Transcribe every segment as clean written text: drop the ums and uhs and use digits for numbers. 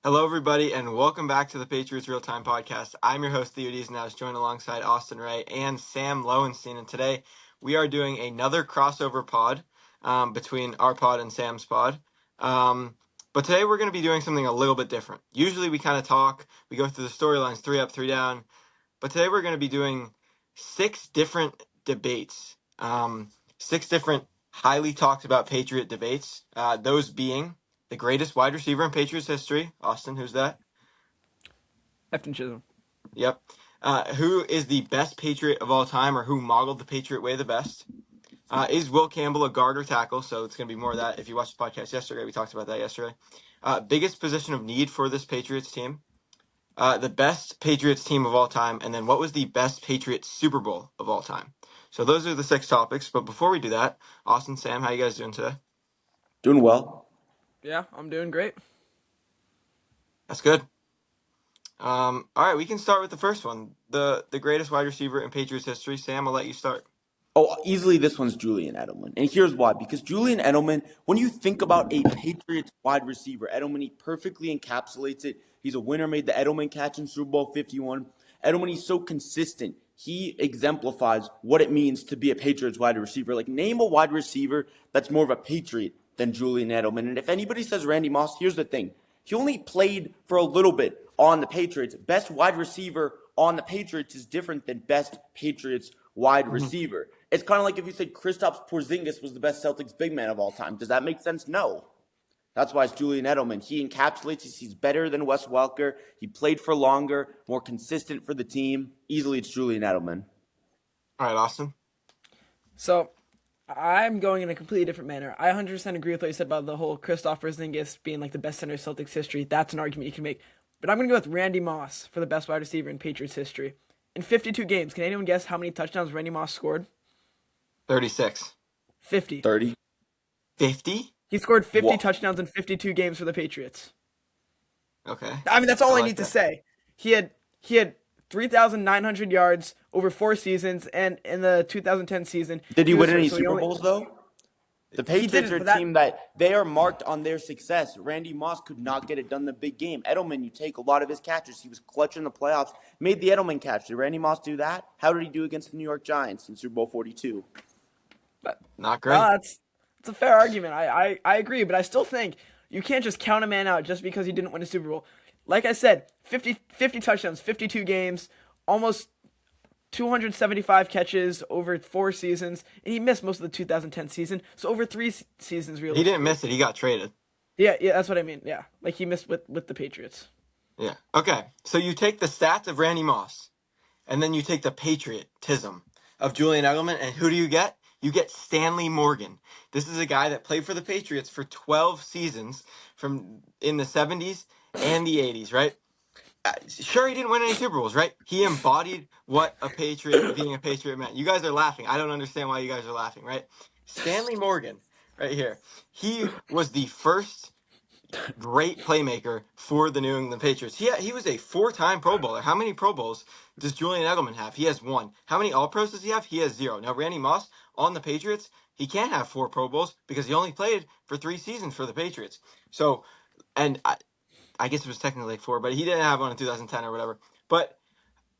Hello, everybody, and welcome back to the Patriots Real Time Podcast. I'm your host, Theo Dees, and I was joined alongside Austin Ray and Sam Lowenstein. And today we are doing another crossover pod between our pod and Sam's pod. But today we're going to be doing something a little bit different. Usually we kind of talk, we go through the storylines, 3 up, 3 down. But today we're going to be doing 6 different debates, 6 different highly talked about Patriot debates, those being the greatest wide receiver in Patriots history. Austin, who's that? Efton Chisholm. Yep. Who is the best Patriot of all time, or who modeled the Patriot way the best? Is Will Campbell a guard or tackle? So it's going to be more of that. If you watched the podcast yesterday, we talked about that yesterday. Biggest position of need for this Patriots team? The best Patriots team of all time, and then what was the best Patriots Super Bowl of all time? So those are the 6 topics. But before we do that, Austin, Sam, how you guys doing today? Doing well. Yeah, I'm doing great. That's good. All right, we can start with the first one. The greatest wide receiver in Patriots history. Sam, I'll let you start. Oh, easily this one's Julian Edelman. And here's why. Because Julian Edelman, when you think about a Patriots wide receiver, Edelman, he perfectly encapsulates it. He's a winner, made the Edelman catch in Super Bowl 51. Edelman, he's so consistent. He exemplifies what it means to be a Patriots wide receiver. Like, name a wide receiver that's more of a Patriot than Julian Edelman. And if anybody says Randy Moss, here's the thing. He only played for a little bit on the Patriots. Best wide receiver on the Patriots is different than best Patriots wide receiver. It's kind of like if you said Kristaps Porzingis was the best Celtics big man of all time. Does that make sense? No. That's why it's Julian Edelman. He encapsulates. He's better than Wes Welker. He played for longer, more consistent for the team. Easily, it's Julian Edelman. All right, Austin. So, I'm going in a completely different manner. I 100% agree with what you said about the whole Kristaps Porzingis being like the best center of Celtics history. That's an argument you can make. But I'm going to go with Randy Moss for the best wide receiver in Patriots history. In 52 games, can anyone guess how many touchdowns Randy Moss scored? 36. 50. 30. 50? He scored 50 Whoa. touchdowns in 52 games for the Patriots. Okay. I mean, that's all I like need to that. say. He had 3,900 yards over 4 seasons, and in the 2010 season, Did he win any so Super Bowls, though? The He Patriots didn't, are but a team that they are marked on their success. Randy Moss could not get it done in the big game. Edelman, you take a lot of his catches. He was clutch in the playoffs, made the Edelman catch. Did Randy Moss do that? How did he do against the New York Giants in Super Bowl 42? Not great. That's a fair argument. I agree, but I still think you can't just count a man out just because he didn't win a Super Bowl. Like I said, 50 touchdowns, 52 games, almost 275 catches over 4 seasons, and he missed most of the 2010 season, so over 3 seasons really. He didn't miss it. He got traded. Yeah, that's what I mean. Yeah, like he missed with the Patriots. Yeah. Okay. So you take the stats of Randy Moss, and then you take the patriotism of Julian Edelman, and who do you get? You get Stanley Morgan. This is a guy that played for the Patriots for 12 seasons from in the 70s and the 80s, right? Sure, he didn't win any Super Bowls, right? He embodied what a Patriot, being a Patriot meant. You guys are laughing. I don't understand why you guys are laughing, right? Stanley Morgan, right here. He was the first great playmaker for the New England Patriots. He was a 4-time Pro Bowler. How many Pro Bowls does Julian Edelman have? He has 1. How many All-Pros does he have? He has 0. Now, Randy Moss on the Patriots, he can't have 4 Pro Bowls because he only played for 3 seasons for the Patriots. So, and I guess it was technically like 4, but he didn't have one in 2010 or whatever. But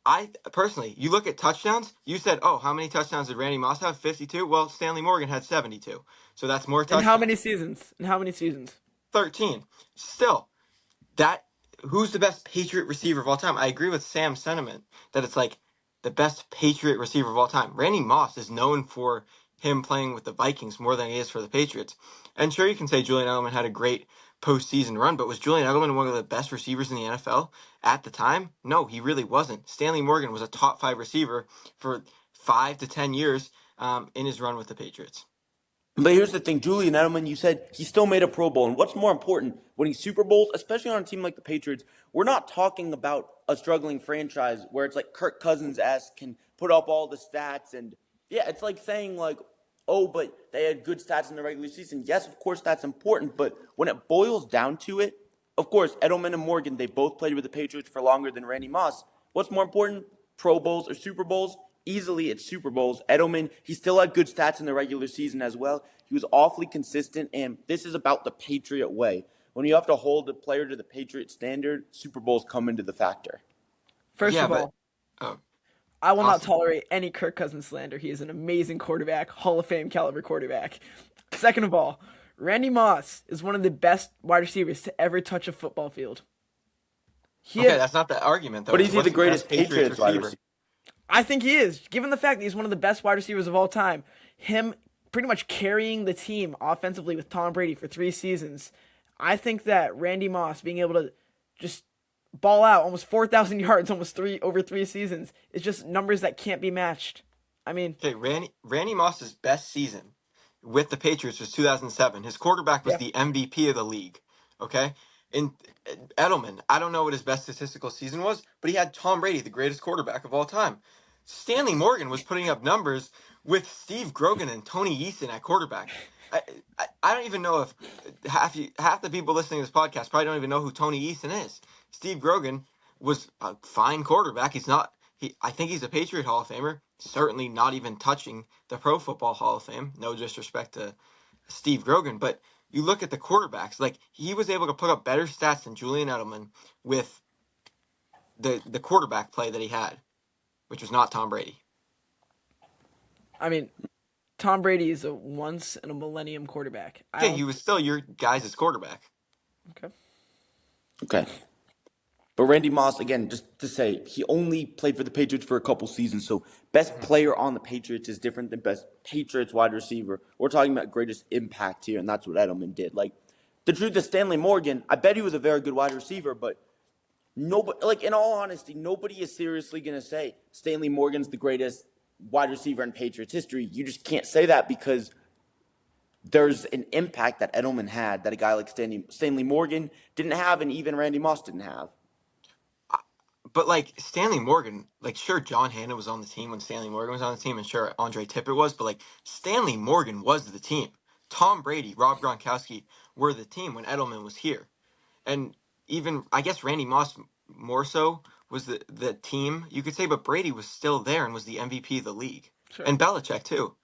I personally, you look at touchdowns, you said, oh, how many touchdowns did Randy Moss have? 52? Well, Stanley Morgan had 72. So that's more touchdowns. And how many seasons? 13. Still, who's the best Patriot receiver of all time? I agree with Sam's sentiment that it's like the best Patriot receiver of all time. Randy Moss is known for him playing with the Vikings more than he is for the Patriots. And sure, you can say Julian Edelman had a great postseason run, but was Julian Edelman one of the best receivers in the NFL at the time? No, he really wasn't. Stanley Morgan was a top 5 receiver for 5 to 10 years in his run with the Patriots. But here's the thing, Julian Edelman, you said he still made a Pro Bowl. And what's more important, winning Super Bowls, especially on a team like the Patriots, we're not talking about a struggling franchise where it's like Kirk Cousins-esque, can put up all the stats. And yeah, it's like saying like, oh, but they had good stats in the regular season. Yes, of course, that's important. But when it boils down to it, of course, Edelman and Morgan, they both played with the Patriots for longer than Randy Moss. What's more important, Pro Bowls or Super Bowls? Easily it's Super Bowls. Edelman, he still had good stats in the regular season as well. He was awfully consistent, and this is about the Patriot way. when you have to hold a player to the Patriots standard, Super Bowls come into the factor. First Yeah, of but all, oh, I will not Austin. tolerate any Kirk Cousins slander. He is an amazing quarterback, Hall of Fame caliber quarterback. Second of all, Randy Moss is one of the best wide receivers to ever touch a football field. He Okay, had, that's not the argument though. But It's is he what's the the best greatest Patriots Patriots wide receiver? receiver? I think he is, given the fact that he's one of the best wide receivers of all time. Him pretty much carrying the team offensively with Tom Brady for 3 seasons. I think that Randy Moss being able to just ball out almost 4,000 yards, almost over 3 seasons, is just numbers that can't be matched. I mean, Okay, Randy Moss's best season with the Patriots was 2007. His quarterback was yeah, the MVP of the league. Okay, and Edelman, I don't know what his best statistical season was, but he had Tom Brady, the greatest quarterback of all time. Stanley Morgan was putting up numbers with Steve Grogan and Tony Eason at quarterback. I don't even know if half the people listening to this podcast probably don't even know who Tony Eason is. Steve Grogan was a fine quarterback. He's not. I think he's a Patriot Hall of Famer. Certainly not even touching the Pro Football Hall of Fame. No disrespect to Steve Grogan, but you look at the quarterbacks. Like he was able to put up better stats than Julian Edelman with the quarterback play that he had, which was not Tom Brady. I mean, Tom Brady is a once in a millennium quarterback. I Okay, don't. he was still your guys' quarterback. Okay. Okay. But Randy Moss, again, just to say, he only played for the Patriots for a couple seasons, so best Mhm. player on the Patriots is different than best Patriots wide receiver. We're talking about greatest impact here, and that's what Edelman did. Like, the truth is, Stanley Morgan, I bet he was a very good wide receiver, but nobody, like, in all honesty, nobody is seriously going to say Stanley Morgan's the greatest wide receiver in Patriots history. You just can't say that because there's an impact that Edelman had that a guy like Stanley Morgan didn't have, and even Randy Moss didn't have. But like Stanley Morgan, like sure John Hanna was on the team when Stanley Morgan was on the team, and sure Andre Tippett was, but like Stanley Morgan was the team. Tom Brady, Rob Gronkowski were the team when Edelman was here, and even I guess Randy Moss more so was the team you could say, but Brady was still there and was the MVP of the league, Sure. and Belichick too.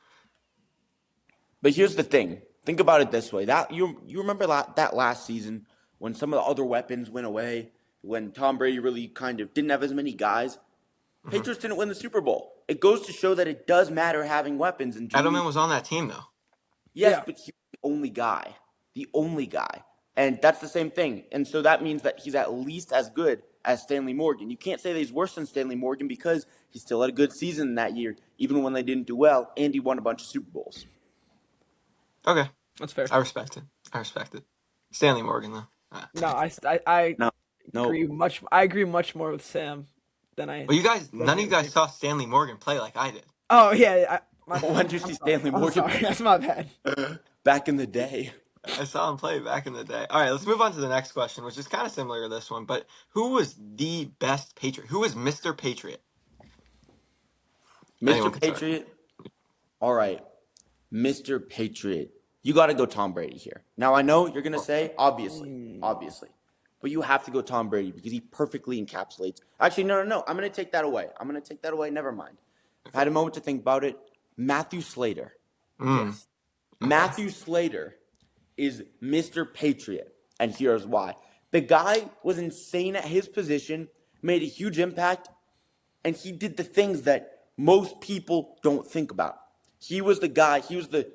But here's the thing. Think about it this way. That you remember that last season when some of the other weapons went away, when Tom Brady really kind of didn't have as many guys. Hmm. Patriots didn't win the Super Bowl. It goes to show that it does matter having weapons. And Julian, Edelman was on that team though. yes, Yeah. but he was the only guy, and that's the same thing. And so that means that he's at least as good as Stanley Morgan. You can't say that he's worse than Stanley Morgan because he still had a good season that year, even when they didn't do well, and he won a bunch of Super Bowls. Okay, That's fair. I respect it. I respect it. Stanley Morgan though. No, I No, no. agree much. I agree much more with Sam than I. Well, you guys, Than none of you guys saw Stanley Morgan play like I did. Oh yeah, When did you see Stanley I'm Morgan sorry. That's my bad. back in the day? I saw him play back in the day. All right, let's move on to the next question, which is kind of similar to this one. But who was the best Patriot? Who was Mr. Patriot? Anyone Mr. can start. Patriot. All right, Mr. Patriot. You got to go Tom Brady here. Now I know you're gonna say obviously, but you have to go Tom Brady because he perfectly encapsulates. Actually, no. I'm gonna take that away. Never mind. I've had a moment to think about it. Matthew Slater. Mm, Yes. okay. Matthew Slater is Mr. Patriot, and here's why. The guy was insane at his position, made a huge impact, and he did the things that most people don't think about. He was the guy, he was the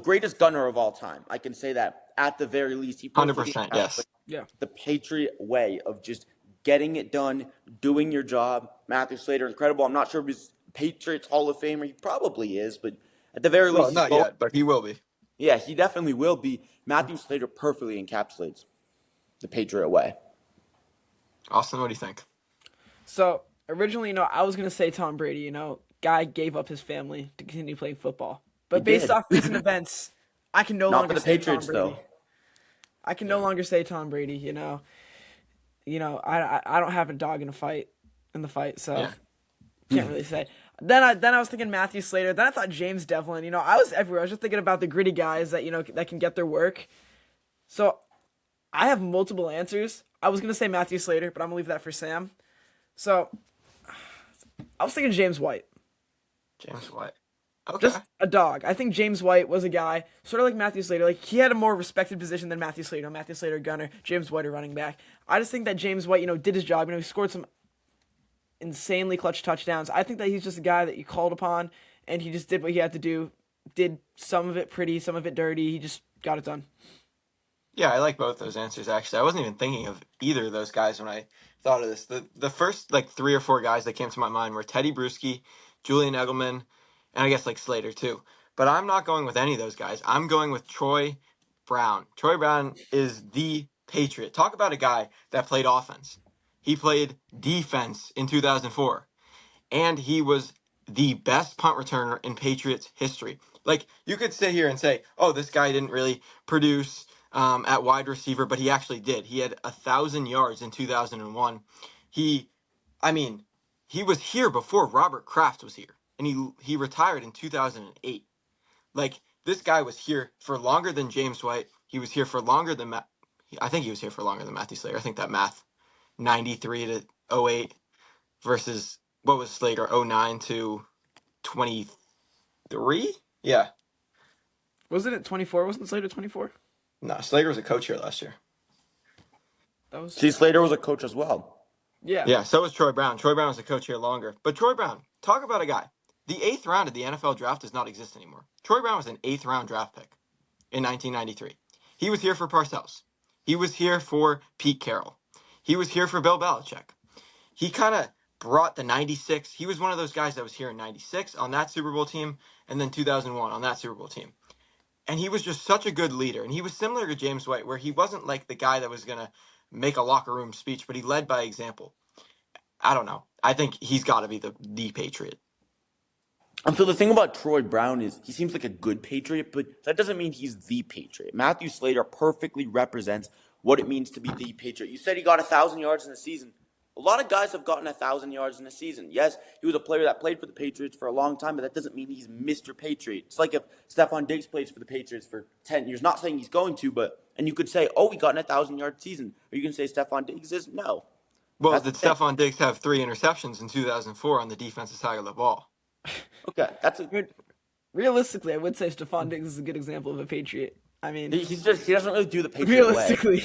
greatest gunner of all time. I can say that at the very least. He perfectly 100%. encapsulated Yes. Yeah. the Patriot way of just getting it done, doing your job. Matthew Slater, incredible. I'm not sure if he's Patriots Hall of Famer. He probably is, but at the very Well, least, he's not both. yet, but he will be. Yeah, he definitely will be. Matthew Slater perfectly encapsulates the Patriot way. Austin, what do you think? So originally, I was gonna say Tom Brady. Guy gave up his family to continue playing football. But He based did. off recent events, I can no Not for longer the say Patriots, Tom Brady. though. I can no longer say Tom Brady. I don't have a dog in the fight, so Yeah. can't really say. Then I was thinking Matthew Slater. Then I thought James Devlin. I was everywhere. I was just thinking about the gritty guys that can get their work. So I have multiple answers. I was gonna say Matthew Slater, but I'm gonna leave that for Sam. So I was thinking James White. James White. Okay. Just a dog. I think James White was a guy, sort of like Matthew Slater. Like he had a more respected position than Matthew Slater. Matthew Slater, gunner. James White, a running back. I just think that James White, did his job. He scored some insanely clutch touchdowns. I think that he's just a guy that you called upon, and he just did what he had to do. Did some of it pretty, some of it dirty. He just got it done. Yeah, I like both those answers actually. I wasn't even thinking of either of those guys when I thought of this. The first like three or four guys that came to my mind were Teddy Bruschi, Julian Edelman, and I guess like Slater too. But I'm not going with any of those guys. I'm going with Troy Brown. Troy Brown is the Patriot. Talk about a guy that played offense. He played defense in 2004, and he was the best punt returner in Patriots history. Like you could sit here and say, "Oh, this guy didn't really produce at wide receiver," but he actually did. He had 1,000 yards in 2001. He, I mean, he was here before Robert Kraft was here, and he retired in 2008. Like this guy was here for longer than James White. He was here for longer than I think he was here for longer than Matthew Slater. I think that math, 93 to '08 versus what was Slater, '09 to 23? Yeah. Wasn't it 24? Wasn't Slater 24? No, Slater was a coach here last year. That was See, Slater was a coach as well. yeah. Yeah, so was Troy Brown. Troy Brown was a coach here longer. But Troy Brown, talk about a guy. The eighth round of the NFL draft does not exist anymore. Troy Brown was an eighth round draft pick in 1993. He was here for Parcells. He was here for Pete Carroll. He was here for Bill Belichick. He kind of brought the 96. He was one of those guys that was here in 96 on that Super Bowl team and then 2001 on that Super Bowl team. And he was just such a good leader. And he was similar to James White, where he wasn't like the guy that was going to make a locker room speech, but he led by example. I don't know. I think he's got to be the Patriot. And so the thing about Troy Brown is he seems like a good Patriot, but that doesn't mean he's the Patriot. Matthew Slater perfectly represents what it means to be the Patriot. You said he got 1,000 yards in a season. A lot of guys have gotten 1,000 yards in a season. Yes, he was a player that played for the Patriots for a long time, but that doesn't mean he's Mr. Patriot. It's like if Stephon Diggs plays for the Patriots for 10 years. Not saying he's going to, and you could say, oh, he got an 1,000-yard season. Or you can say Stephon Diggs is? No. Well, That's did the thing. Stephon Diggs have 3 interceptions in 2004 on the defensive side of the ball? Okay, that's a But realistically, I would say Stephon Diggs is a good example of a Patriot. I mean, he doesn't really do the Patriot way. realistically.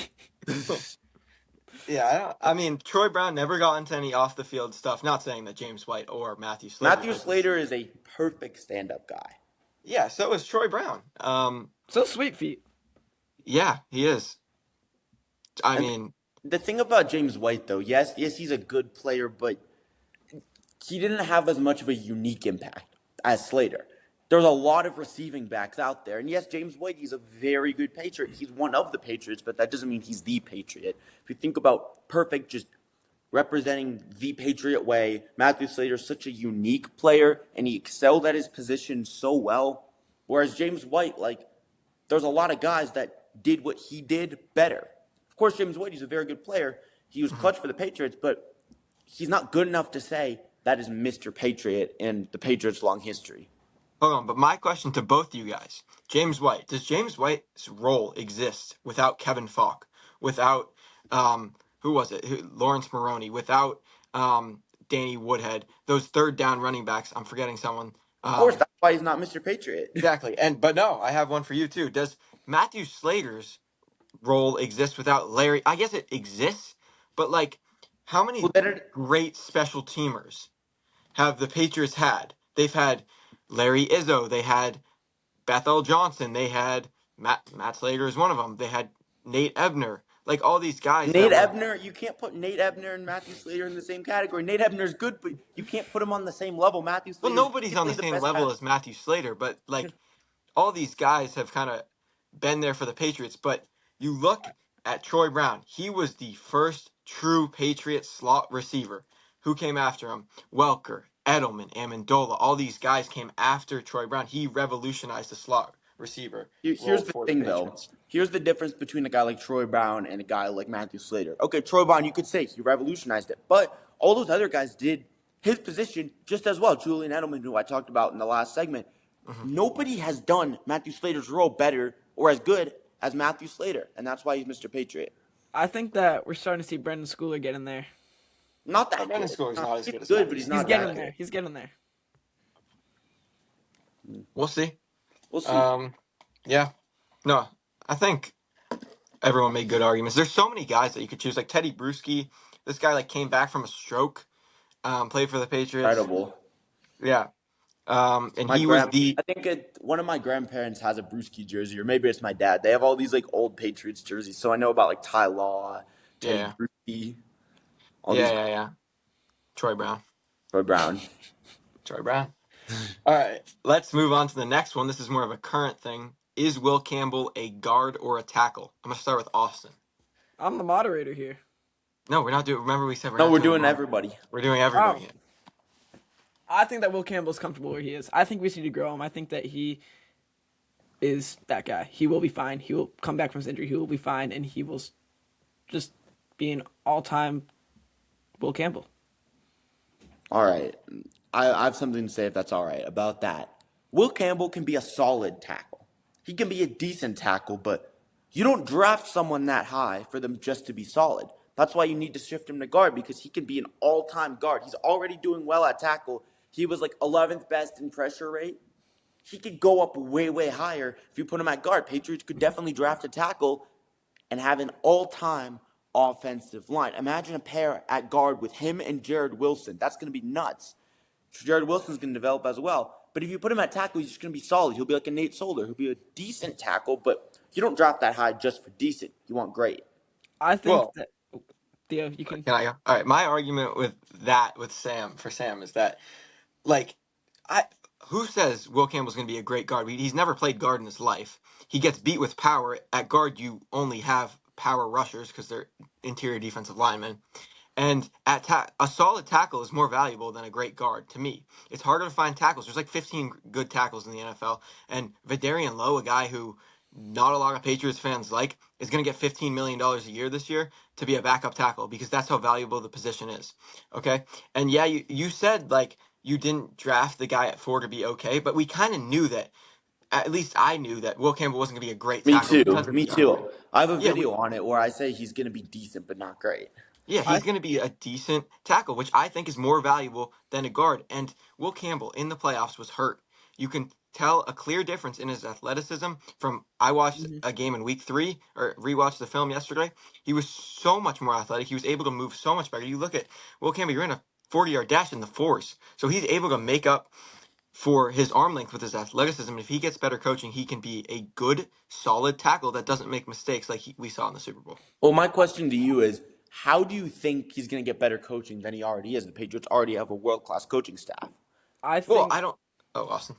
Yeah, I mean, Troy Brown never got into any off the field stuff. Not saying that James White or Matthew Slater. Matthew Slater is a perfect stand-up guy. Yeah, so is Troy Brown. So sweet feet. Yeah, he is. I mean, The thing about James White, though, yes, he's a good player, but he didn't have as much of a unique impact as Slater. There's a lot of receiving backs out there. And yes, James White, he's a very good Patriot. He's one of the Patriots, but that doesn't mean he's the Patriot. If you think about perfect, just representing the Patriot way, Matthew Slater's such a unique player, and he excelled at his position so well. Whereas James White, there's a lot of guys that did what he did better. Of course, James White, he's a very good player. He was clutch for the Patriots, but he's not good enough to say that is Mr. Patriot in the Patriots' long history. hold on, but my question to both you guys, James White, does James White's role exist without Kevin Falk, without who was it, Lawrence Maroney, without Danny Woodhead, those third down running backs? I'm forgetting someone. Of course, that's why he's not Mr. Patriot. Exactly, but no, I have one for you too. Does Matthew Slater's role exist without Larry? I guess it exists, but how many Well, great special teamers have the Patriots had? They've had Larry Izzo. They had Bethel Johnson. They had Matt Slater is one of them. They had Nate Ebner. All these guys. Nate Ebner, you can't put Nate Ebner and Matthew Slater in the same category. Nate Ebner's good, but you can't put him on the same level. Matthew Slater. Well, nobody's on the same level as Matthew Slater, but all these guys have kind of been there for the Patriots. But you look at Troy Brown. He was the first true Patriot slot receiver. Who came after him? Welker, Edelman, Amendola. All these guys came after Troy Brown. He revolutionized the slot receiver. Here's the thing, though. Here's the difference between a guy like Troy Brown and a guy like Matthew Slater. Okay, Troy Brown, you could say he revolutionized it, but all those other guys did his position just as well. Julian Edelman, who I talked about in the last segment, nobody has done Matthew Slater's role better or as good as Matthew Slater, and that's why he's Mr. Patriot. I think that we're starting to see Brendan Schooler get in there. Not that Brendan good. Schooler's not as good as good, Matthew but he's Slater. not He's getting that there. good. He's getting there. We'll see. We'll see. Yeah. No, I think everyone made good arguments. There's so many guys that you could choose, like Teddy Bruschi. This guy like came back from a stroke, played for the Patriots. Incredible. Yeah. And he was the I think one of my grandparents has a Brewski jersey, or maybe it's my dad. They have all these like old Patriots jerseys, so I know about like Ty Law, Teddy yeah, Bruschi, all yeah, these yeah, yeah. Troy Brown. Troy Brown. Troy Brown. All right, let's move on to the next one. This is more of a current thing. Is Will Campbell a guard or a tackle? I'm gonna start with Austin. I'm the moderator here. No, we're not doing. Remember, we said we're No, not we're doing doing one. everybody. We're doing everybody. Oh, I think that Will Campbell's comfortable where he is. I think we just need to grow him. I think that he is that guy. He will be fine. He will come back from his injury. He will be fine, and he will just be an all-time Will Campbell. All right. I have something to say if that's all right about that. Will Campbell can be a solid tackle. He can be a decent tackle, but you don't draft someone that high for them just to be solid. That's why you need to shift him to guard because he can be an all-time guard. He's already doing well at tackle. He was like 11th best in pressure rate. He could go up way, way higher if you put him at guard. Patriots could definitely draft a tackle and have an all-time offensive line. Imagine a pair at guard with him and Jared Wilson. That's going to be nuts. Jared Wilson's going to develop as well. But if you put him at tackle, he's just going to be solid. He'll be like a Nate Solder. He'll be a decent tackle, but you don't draft that high just for decent. You want great. I think Well, that Theo, you can. can I go? All right. My argument with that, with Sam, is that like I who says Will Campbell's going to be a great guard? He's never played guard in his life. He gets beat with power. At guard, you only have power rushers because they're interior defensive linemen. And a solid tackle is more valuable than a great guard to me. It's harder to find tackles. There's like 15 good tackles in the NFL, and Vidarian Lowe, a guy who not a lot of Patriots fans like, is going to get $15 million a year this year to be a backup tackle because that's how valuable the position is. Okay, and yeah, you said like you didn't draft the guy at 4 to be okay, but we kind of knew that. At least I knew that Will Campbell wasn't going to be a great Me tackle too. because of Me the arm. too. I have a Yeah, video on it where I say he's going to be decent, but not great. Yeah, I he's going to be a decent tackle, which I think is more valuable than a guard. And Will Campbell in the playoffs was hurt. You can tell a clear difference in his athleticism from I watched Mhm. a game in week 3 or rewatched the film yesterday. He was so much more athletic. He was able to move so much better. You look at Will Campbell, you're in a 40-yard dash in the fours. So he's able to make up for his arm length with his athleticism. If he gets better coaching, he can be a good, solid tackle that doesn't make mistakes like we saw in the Super Bowl. Well, my question to you is, how do you think he's going to get better coaching than he already is? The Patriots already have a world-class coaching staff. I Well, think I don't. Oh, Austin.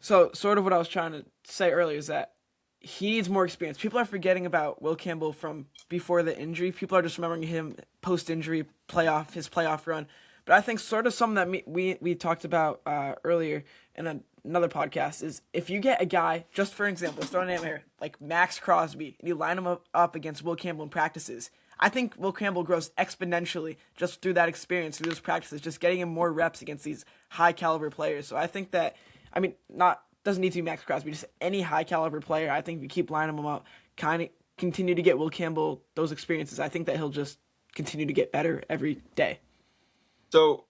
so. Sort of what I was trying to say earlier is that he needs more experience. People are forgetting about Will Campbell from before the injury. People are just remembering him post-injury his playoff run. But I think sort of something that we talked about earlier in another podcast is if you get a guy, just for example, throw a name here, like Max Crosby, and you line him up against Will Campbell in practices, I think Will Campbell grows exponentially just through that experience, through those practices, just getting him more reps against these high caliber players. So I think that, I mean, not doesn't need to be Max Crosby, just any high caliber player. I think if you keep lining him up, kind of continue to get Will Campbell those experiences, I think that he'll just continue to get better every day. So,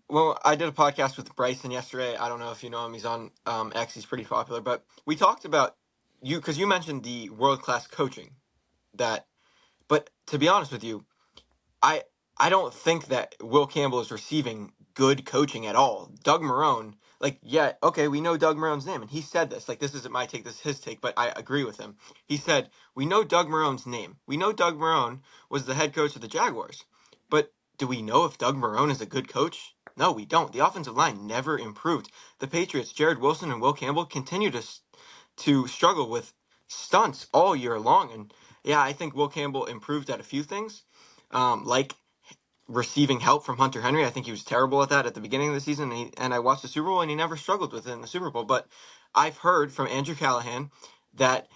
well, I did a podcast with Bryson yesterday. I don't know if you know him. He's on X. He's pretty popular. But we talked about you because you mentioned the world class coaching. That, but to be honest with you, I I don't think that Will Campbell is receiving good coaching at all. Doug Marrone, like, yeah, okay, we know Doug Marrone's name, and he said this. Like, this isn't my take, this is his take, but I agree with him. He said, we know Doug Marrone's name. We know Doug Marrone was the head coach of the Jaguars. But do we know if Doug Marrone is a good coach? No, we don't. The offensive line never improved. The Patriots, Jared Wilson and Will Campbell, continue to struggle with stunts all year long. And yeah, I think Will Campbell improved at a few things, like receiving help from Hunter Henry. I think he was terrible at that at the beginning of the season, and I watched the Super Bowl, and he never struggled with it in the Super Bowl. But I've heard from Andrew Callahan that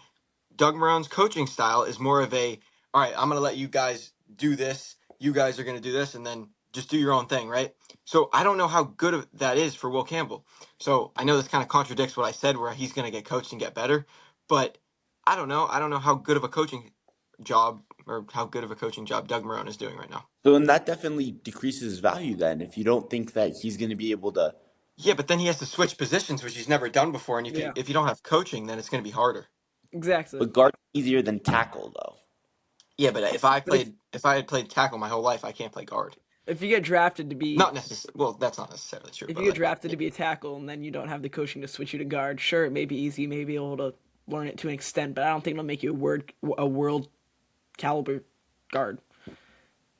Doug Marrone's coaching style is more of a, all right, I'm going to let you guys do this. You guys are going to do this, and then just do your own thing, right? So I don't know how good that is for Will Campbell. So I know this kind of contradicts what I said, where he's going to get coached and get better, but I don't know. I don't know how good of a coaching job Doug Marrone is doing right now. So then that definitely decreases his value then if you don't think that he's going to be able to Yeah, but then he has to switch positions, which he's never done before. And Yeah, if you don't have coaching, then it's going to be harder. exactly. But guard's easier than tackle, though. Yeah, but But if I had played tackle my whole life, I can't play guard. if you get drafted to be Not necessarily. Well, that's not necessarily true. if you But get like, drafted yeah, to be a tackle and then you don't have the coaching to switch you to guard, sure, it may be easy, you may be able to learn it to an extent, but I don't think it'll make you a world caliber guard.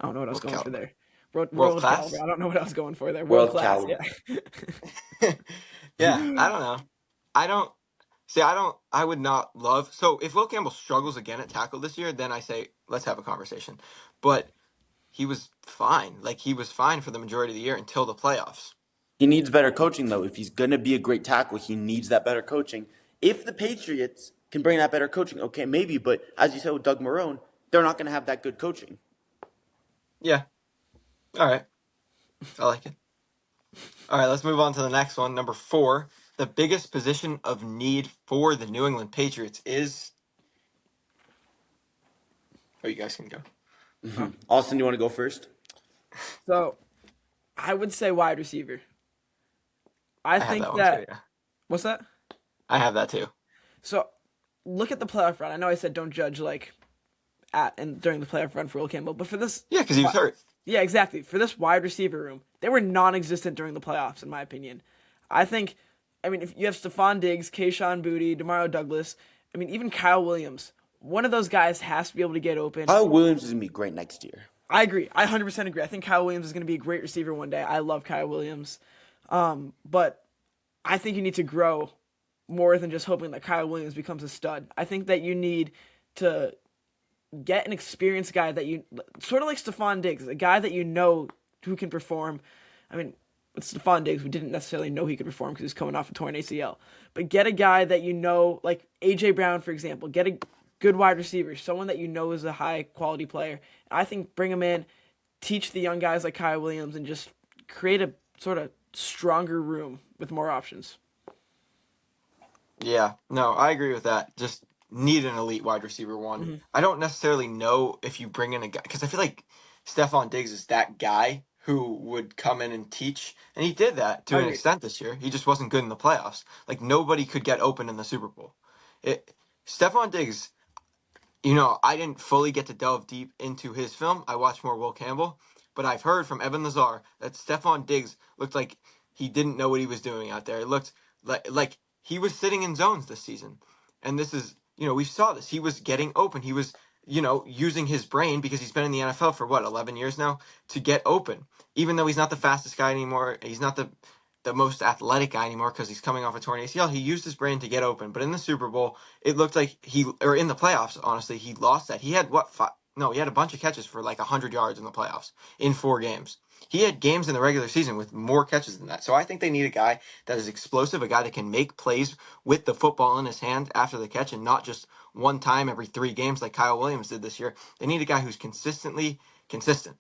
I don't know what I was world going for caliber, there. world World caliber. class. I don't know what I was going for there. World World class. caliber. Yeah. Yeah, I don't know. I don't see. I don't. I would not love. So if Will Campbell struggles again at tackle this year, then I say let's have a conversation. But he was fine. Like he was fine for the majority of the year until the playoffs. He needs better coaching, though. If he's going to be a great tackle, he needs that better coaching. If the Patriots can bring that better coaching, okay, maybe. But as you said with Doug Marrone, they're not going to have that good coaching. Yeah. All right. I like it. All right. Let's move on to the next one. Number 4. The biggest position of need for the New England Patriots is. Oh, you guys can go. Austin, you want to go first? So I would say wide receiver. I I have think that one too. that Yeah. what's that? I have that too. So look at the playoff run. I know I said don't judge like at and during the playoff run for Will Campbell, but for this, Yeah, because he was hurt. yeah, exactly. For this wide receiver room, they were non-existent during the playoffs, in my opinion. I think, I mean, if you have Stephon Diggs, Kayshon Boutte, Demario Douglas, I mean, even Kyle Williams, one of those guys has to be able to get open. Kyle Williams is going to be great next year. I agree. I 100% agree. I think Kyle Williams is going to be a great receiver one day. I love Kyle Williams. But I think you need to grow more than just hoping that Kyle Williams becomes a stud. I think that you need to get an experienced guy that you sort of like Stephon Diggs, a guy that you know who can perform. I mean, with Stephon Diggs, we didn't necessarily know he could perform because he was coming off a torn ACL. But get a guy that you know, like AJ Brown, for example. Get a good wide receiver, someone that you know is a high quality player. I think bring him in, teach the young guys like Kyle Williams, and just create a sort of stronger room with more options. Yeah, no, I agree with that. Just need an elite wide receiver one. Mm-hmm. I don't necessarily know if you bring in a guy because I feel like Stephon Diggs is that guy who would come in and teach, and he did that I to an agree. extent this year. He just wasn't good in the playoffs. Like nobody could get open in the Super Bowl. It Stephon Diggs, I didn't fully get to delve deep into his film. I watched more Will Campbell, but I've heard from Evan Lazar that Stephon Diggs looked like he didn't know what he was doing out there. It looked like he was sitting in zones this season. And this is, we saw this. He was getting open. He was, using his brain because he's been in the NFL for what, 11 years now to get open. Even though he's not the fastest guy anymore, he's not the most athletic guy anymore because he's coming off a torn ACL. He used his brain to get open. But in the Super Bowl, it looked like or in the playoffs, honestly, he lost that. He had what? No, he had a bunch of catches for like 100 yards in the playoffs in 4 games. He had games in the regular season with more catches than that. So I think they need a guy that is explosive, a guy that can make plays with the football in his hand after the catch and not just one time every 3 games like Kyle Williams did this year. They need a guy who's consistently consistent.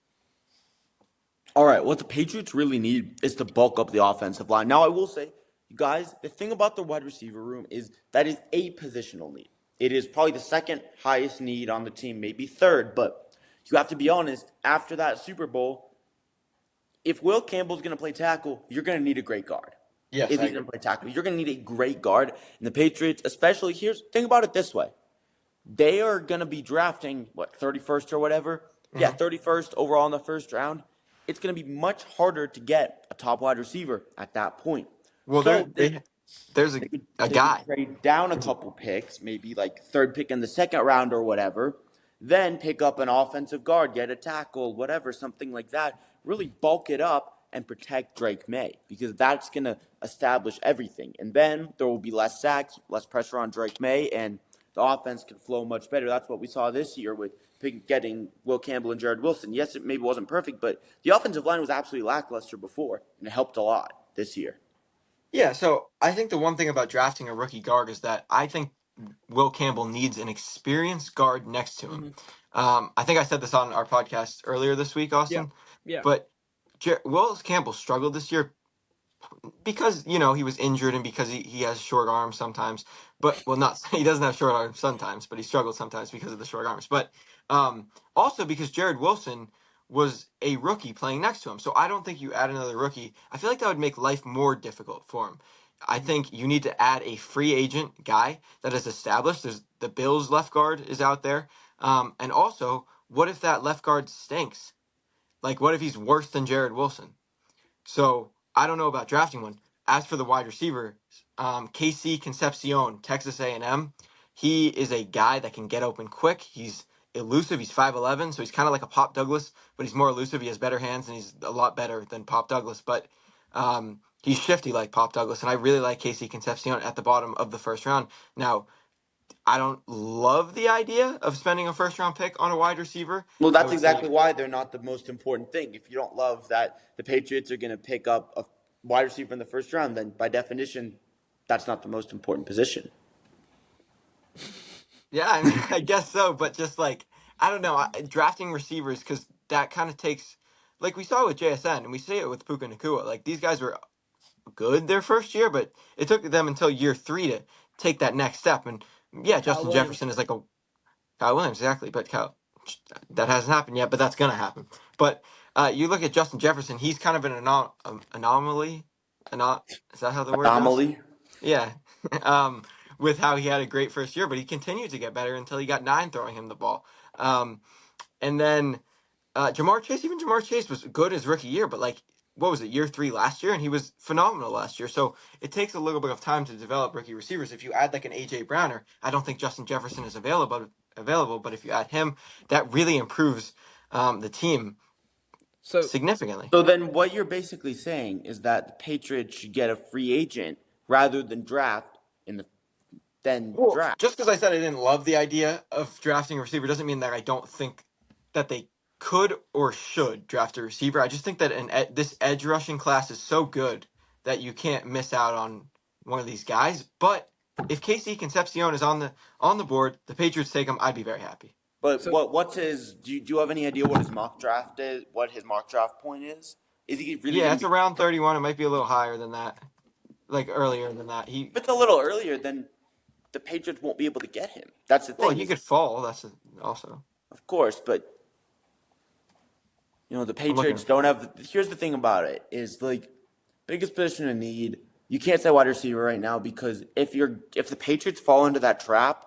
All right, what the Patriots really need is to bulk up the offensive line. Now, I will say, you guys, the thing about the wide receiver room is that is a positional need. It is probably the second highest need on the team, maybe third, but you have to be honest, after that Super Bowl, if Will Campbell's going to play tackle, you're going to need a great guard. Yes, If I he's agree. going to play tackle, you're going to need a great guard. And the Patriots, especially think about it this way. They are going to be drafting, 31st or whatever? Yeah, 31st overall in the first round. It's going to be much harder to get a top wide receiver at that point. Well, So there's a they could guy. trade down a couple picks, maybe like third pick in the second round or whatever, then pick up an offensive guard, get a tackle, whatever, something like that. Really bulk it up and protect Drake May because that's going to establish everything. And then there will be less sacks, less pressure on Drake May, and the offense can flow much better. That's what we saw this year with getting Will Campbell and Jared Wilson. Yes, it maybe wasn't perfect, but the offensive line was absolutely lackluster before, and it helped a lot this year. Yeah, so I think the one thing about drafting a rookie guard is that I think Will Campbell needs an experienced guard next to him. Mm-hmm. I think I said this on our podcast earlier this week, Yeah. Austin, Yeah. but Will Campbell struggled this year because he was injured and because he has short arms sometimes. But well, not he doesn't have short arms sometimes, but he struggles sometimes because of the short arms. But also because Jared Wilson was a rookie playing next to him. So I don't think you add another rookie. I feel like that would make life more difficult for him. I think you need to add a free agent guy that is established. There's the Bills left guard is out there. And also, what if that left guard stinks? Like, what if he's worse than Jared Wilson? So I don't know about drafting one. As for the wide receiver, KC Concepcion, Texas A&M, he is a guy that can get open quick. He's elusive. He's 5'11", so he's kind of like a Pop Douglas, but he's more elusive. He has better hands, and he's a lot better than Pop Douglas. But he's shifty like Pop Douglas, and I really like KC Concepcion at the bottom of the first round. Now, I don't love the idea of spending a first-round pick on a wide receiver. Well, I that's would say exactly why they're not the most important thing. If you don't love that the Patriots are going to pick up a wide receiver in the first round, then by definition, that's not the most important position. yeah, I mean, I guess so, but just like I don't know, drafting receivers because that kind of takes, like we saw with JSN, and we see it with Puka Nakua. Like these guys were good their first year, but it took them until year 3 to take that next step. And yeah, Kyle Justin Williams. Jefferson is like a Kyle Williams, exactly, but that hasn't happened yet, but that's gonna happen. But you look at Justin Jefferson, he's kind of an anomaly. Is that how the word goes? Anomaly. Yeah. um, with how he had a great first year, but he continued to get better until he got 9 throwing him the ball. And then Jamar Chase was good his rookie year, but like, what was it, year 3 last year? And he was phenomenal last year. So it takes a little bit of time to develop rookie receivers. If you add like an A.J. Browner, I don't think Justin Jefferson is available, but if you add him, that really improves the team So significantly. So then what you're basically saying is that the Patriots should get a free agent rather than draft Well, draft. just because I said I didn't love the idea of drafting a receiver doesn't mean that I don't think that they could or should draft a receiver. I just think that this edge rushing class is so good that you can't miss out on one of these guys. But if KC Concepcion is on the board, the Patriots take him, I'd be very happy. But so what's his? Do you have any idea what his mock draft is? What his mock draft point is? Is he really Yeah, going it's to be? around 31. It might be a little higher than that, like earlier than that. If it's a little earlier, then the Patriots won't be able to get him. That's the Well, thing. he could fall. Also. Of course, but the I'm Patriots looking. don't have. Here's the thing about it: is like biggest position in need. You can't say wide receiver right now because if the Patriots fall into that trap,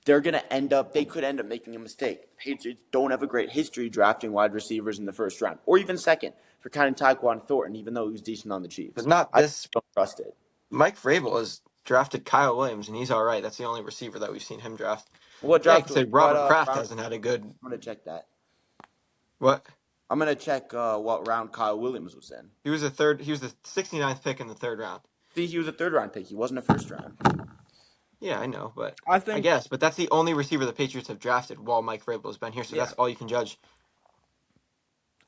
they're gonna end up. They could end up making a mistake. Patriots don't have a great history drafting wide receivers in the first round or even second. For counting Tyquan Thornton, even though he was decent on the But Chiefs, not I this. don't trust it. Mike Vrabel has drafted Kyle Williams, and he's all right. That's the only receiver that we've seen him draft. What Yeah, you draft? could say What Robert Kraft round? hasn't had a good. I'm gonna check that. What? I'm gonna check what round Kyle Williams was in. He was the 69th pick in the 3rd round. See, he was a third round pick. He wasn't a first round. Yeah, I know, but I I think guess. But that's the only receiver the Patriots have drafted while Mike Vrabel has been here, so Yeah. that's all you can judge.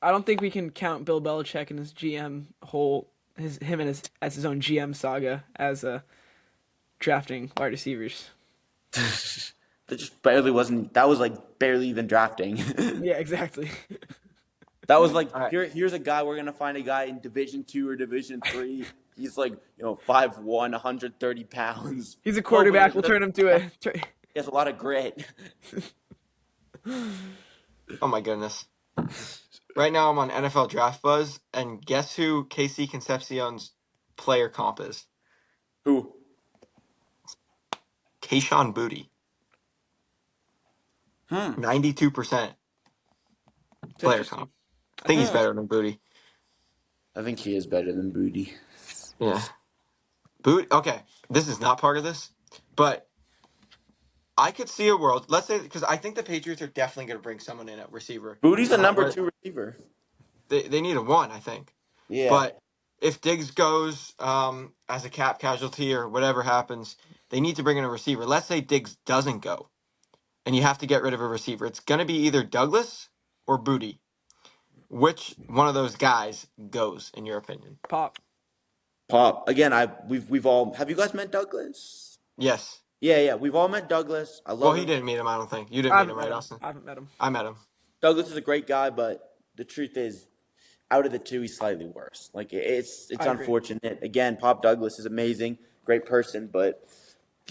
I don't think we can count Bill Belichick and his GM as his own GM saga as drafting wide receivers. That just barely wasn't. That was like barely even drafting. Yeah, exactly. That was like All right. here's a guy we're gonna find a guy in Division 2 or Division 3. He's like 5'1", 130 pounds. He's a quarterback. We'll turn him to a. He has a lot of grit. Oh my goodness. Right now I'm on NFL Draft Buzz, and guess who KC Concepcion's player comp is? Who? Kayshawn Booty. 92% player comp. I think he's better than Booty. I think he is better than Booty. Yeah. Okay, this is not part of this, but I could see a world. Let's say because I think the Patriots are definitely going to bring someone in at receiver. Booty's a number Right. 2 receiver. They need a 1, I think. Yeah. But if Diggs goes as a cap casualty or whatever happens, they need to bring in a receiver. Let's say Diggs doesn't go, and you have to get rid of a receiver. It's going to be either Douglas or Booty. Which one of those guys goes, in your opinion? Pop. Again, we've all. Have you guys met Douglas? Yes. Yeah. We've all met Douglas. I love Well, him. he didn't meet him, I don't think. You I didn't meet haven't him, met right, him. Austin? I haven't met him. I met him. Douglas is a great guy, but the truth is, out of the two, he's slightly worse. Like it's I agree. unfortunate. Again, Pop Douglas is amazing, great person, but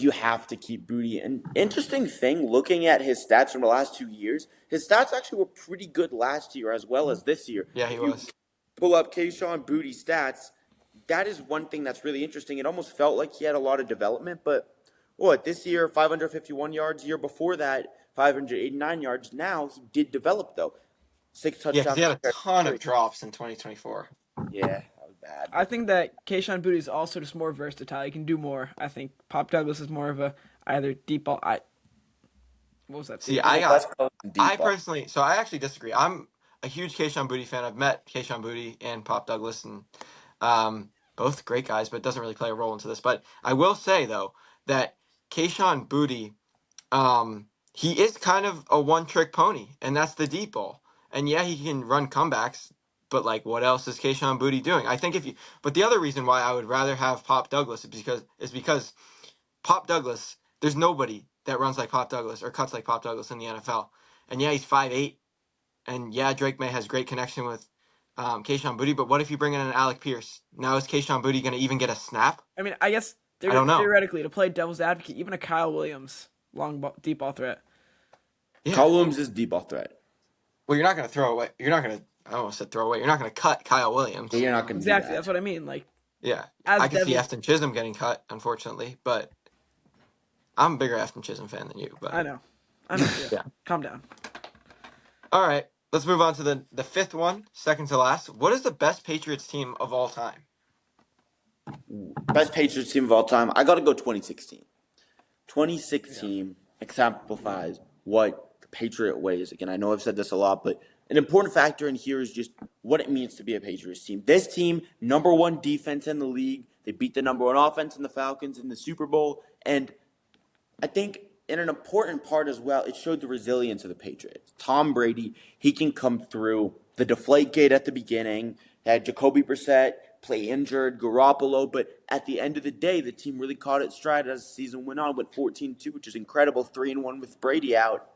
you have to keep Booty. And interesting thing, looking at his stats from the last 2 years, his stats actually were pretty good last year as well as this year. Yeah, he If you was. pull up Kayshawn Booty's stats, that is one thing that's really interesting. It almost felt like he had a lot of development, but this year, 551 yards. Year before that, 589 yards. Now he did develop though. Six Yeah, because touchdowns. he had a ton of drops in 2024. Yeah, that was bad. I think that Kayshawn Booty is also just more versatile. He can do more. I think Pop Douglas is more of a either deep ball. What was that? See, West Coast and deep I ball. personally, so I actually disagree. I'm a huge Kayshawn Booty fan. I've met Kayshawn Booty and Pop Douglas, and both great guys, but it doesn't really play a role into this. But I will say though that Kayshawn Booty, he is kind of a one-trick pony, and that's the deep ball. And yeah, he can run comebacks, but like, what else is Kayshawn Booty doing? I think but the other reason why I would rather have Pop Douglas is because Pop Douglas, there's nobody that runs like Pop Douglas or cuts like Pop Douglas in the NFL. And yeah, he's 5'8", and yeah, Drake May has great connection with Kayshawn Booty. But what if you bring in an Alec Pierce? Now is Kayshawn Booty going to even get a snap? I mean, I guess I don't know. theoretically, to play devil's advocate, even a Kyle Williams deep ball threat. Yeah. Kyle Williams is deep ball threat. Well, you're not going to throw away. You're not going to. I almost said throw away. You're not going to cut Kyle Williams. Yeah, you're not going to Exactly. do that. That's what I mean. Like, Yeah, as I can see Devin- Afton Chisholm getting cut, unfortunately, but I'm a bigger Afton Chisholm fan than you. But I know. Yeah. Yeah. Calm down. all right, let's move on to the fifth one, second to last. What is the best Patriots team of all time? Best Patriots team of all time. I got to go 2016. 2016 exemplifies what the Patriot way is. Again, I know I've said this a lot, but an important factor in here is just what it means to be a Patriots team. This team, number one defense in the league. They beat the number one offense in the Falcons in the Super Bowl. And I think in an important part as well, it showed the resilience of the Patriots. Tom Brady, he can come through the deflate gate at the beginning. Had Jacoby Brissett play injured, Garoppolo, but at the end of the day, the team really caught its stride as the season went on, went 14-2, which is incredible, 3-1 with Brady out.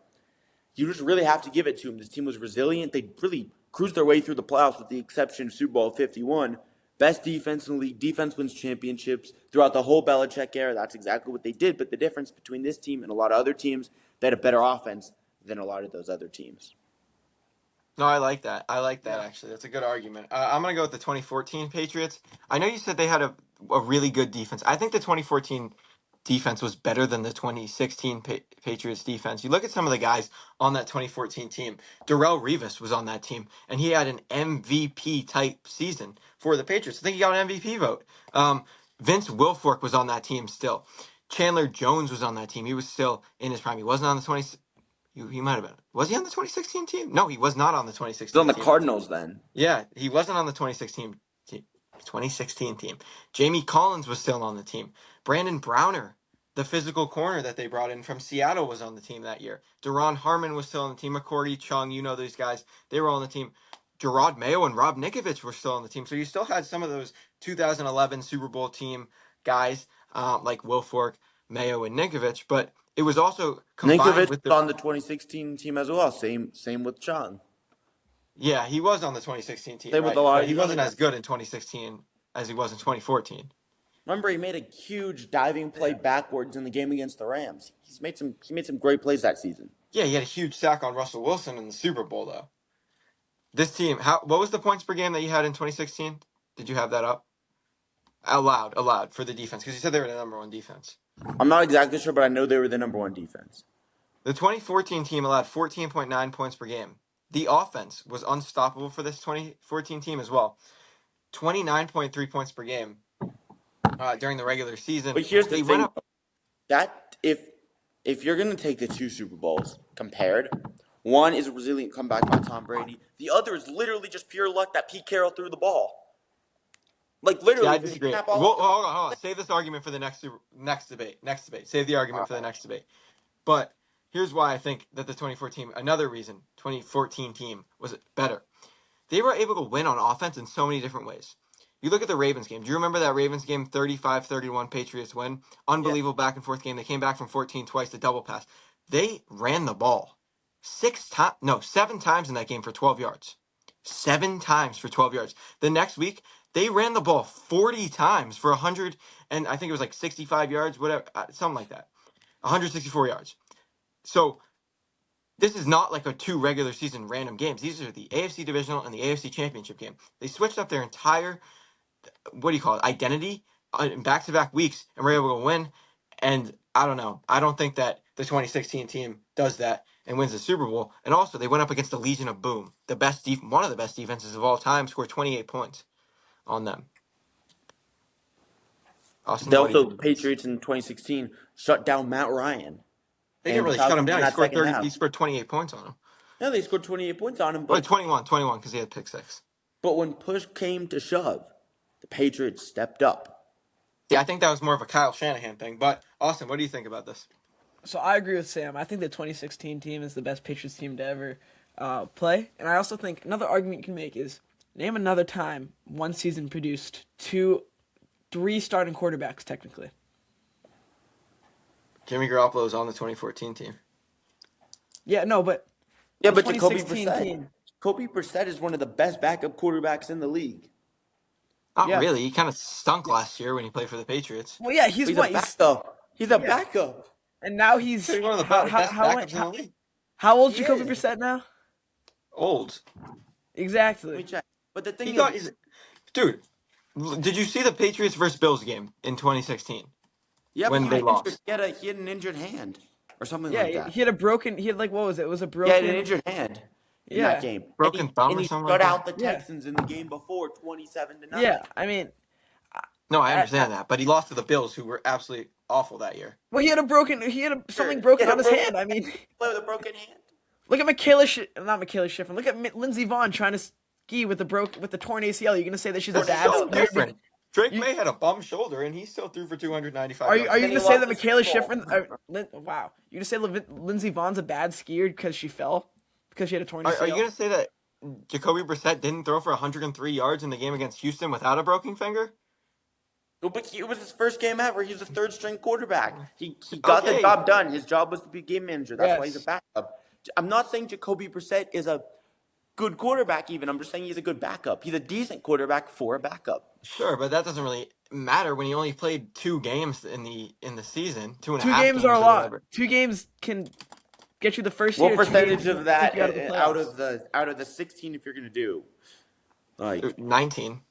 You just really have to give it to them. This team was resilient. They really cruised their way through the playoffs with the exception of Super Bowl 51. Best defense in the league. Defense wins championships. Throughout the whole Belichick era, that's exactly what they did. But the difference between this team and a lot of other teams, they had a better offense than a lot of those other teams. No, I like that. Actually. That's a good argument. I'm going to go with the 2014 Patriots. I know you said they had a really good defense. I think the 2014 defense was better than the 2016 Patriots defense. You look at some of the guys on that 2014 team. Darrelle Revis was on that team, and he had an MVP type season for the Patriots. I think he got an MVP vote. Vince Wilfork was on that team still. Chandler Jones was on that team. He was still in his prime. He wasn't on the 20. He might have been. Was he on the 2016 team? No, he was not on the 2016 He's on the team. Cardinals then. Yeah, he wasn't on the 2016 team. Jamie Collins was still on the team. Brandon Browner, the physical corner that they brought in from Seattle, was on the team that year. Deron Harmon was still on the team. McCourty, Chung, you know these guys. They were on the team. Gerard Mayo and Rob Nikovich were still on the team. So you still had some of those 2011 Super Bowl team guys like Wilfork, Mayo, and Nikovich, but it was also combined Ninkovich with was on the 2016 team as well. Same with Chung. Yeah, he was on the 2016 team. Same with Right? a lot But of he these wasn't other as good in 2016 as he was in 2014. Remember, he made a huge diving play backwards in the game against the Rams. He made some great plays that season. Yeah, he had a huge sack on Russell Wilson in the Super Bowl, though. This team, what was the points per game that you had in 2016? Did you have that up? Aloud for the defense, because you said they were the number one defense. I'm not exactly sure, but I know they were the number one defense. The 2014 team allowed 14.9 points per game. The offense was unstoppable for this 2014 team as well. 29.3 points per game during the regular season. But here's the They went thing: up. that if you're gonna take the two Super Bowls compared, one is a resilient comeback by Tom Brady. The other is literally just pure luck that Pete Carroll threw the ball. Like literally, Yeah, I disagree. snap Well, all hold on. Save this argument for the next debate. Save the argument for the next debate. But here's why I think that the 2014 team was better. They were able to win on offense in so many different ways. You look at the Ravens game. Do you remember that Ravens game, 35-31 Patriots win? Unbelievable back and forth game. They came back from 14 twice to double pass. They ran the ball 7 times in that game for 12 yards. 7 times for 12 yards. The next week, they ran the ball 40 times for 100, and I think it was like 65 yards, whatever, something like that. 164 yards. So this is not like a 2 regular season random games. These are the AFC Divisional and the AFC Championship game. They switched up their entire, identity in back-to-back weeks, and were able to win. And I don't know. I don't think that the 2016 team does that and wins the Super Bowl. And also, they went up against the Legion of Boom, one of the best defenses of all time, scored 28 points on them. Austin, They what do you also, think? Patriots in 2016 shut down Matt Ryan. They didn't really shut him down. He scored 30. He scored 28 points on him. No, they scored 28 points on him. But But 21 because he had pick 6. But when push came to shove, the Patriots stepped up. Yeah, I think that was more of a Kyle Shanahan thing. But Austin, what do you think about this? So I agree with Sam. I think the 2016 team is the best Patriots team to ever play. And I also think another argument you can make is name another time one season produced 3 starting quarterbacks, technically. Jimmy Garoppolo is on the 2014 team. Yeah, no, but Yeah, the but Jacoby 2016 Brissett. team. Jacoby Brissett is one of the best backup quarterbacks in the league. Not Yeah. really. He kind of stunk last year when he played for the Patriots. Well, yeah, he's He's what? a backup. He's a backup. And now he's He's one of the how, best how, backups in the league. how old's He Jacoby is. Brissett now? Old. Let me Exactly. check. But the thing He is, thought dude, did you see the Patriots versus Bills game in 2016 yeah, when but they he was injured. lost? He had an injured hand or something Yeah, like that. he had a broken. He had like what was it? It was a He broken. had an injured hand in Yeah. that game. Broken thumb and or he something shut like out the Yeah. Texans in the game before, 27-9. Yeah, I mean, No, I understand that, but he lost to the Bills, who were absolutely awful that year. well, he had something He broken had on a his broken- hand. I mean, Play with a broken hand. look at not Michaela Schifrin. Look at Lindsey Vaughn trying to ski with the torn ACL. You're gonna say that she's a That's bad? so different. Drake You- May had a bum shoulder, and he still threw for 295 Are you yards. gonna he say lost that the Michaela Super Schifrin? Wow, you gonna say Lindsey Vaughn's a bad skier because she fell because she had a torn ACL? Are you going to say that Jacoby Brissett didn't throw for 103 yards in the game against Houston without a broken finger? But it was his first game ever. He was a third string quarterback. He got the Okay. job done. His job was to be game manager. That's why he's a Yes. backup. I'm not saying Jacoby Brissett is a good quarterback even. I'm just saying he's a good backup. He's a decent quarterback for a backup. Sure, but that doesn't really matter when he only played 2 games in the season, 2.5 2 games are a or lot. whatever. 2 games can get you the first What year. 2 percentage games of can that keep you out of the playoffs. out of the 16 if you're gonna do? Like 19.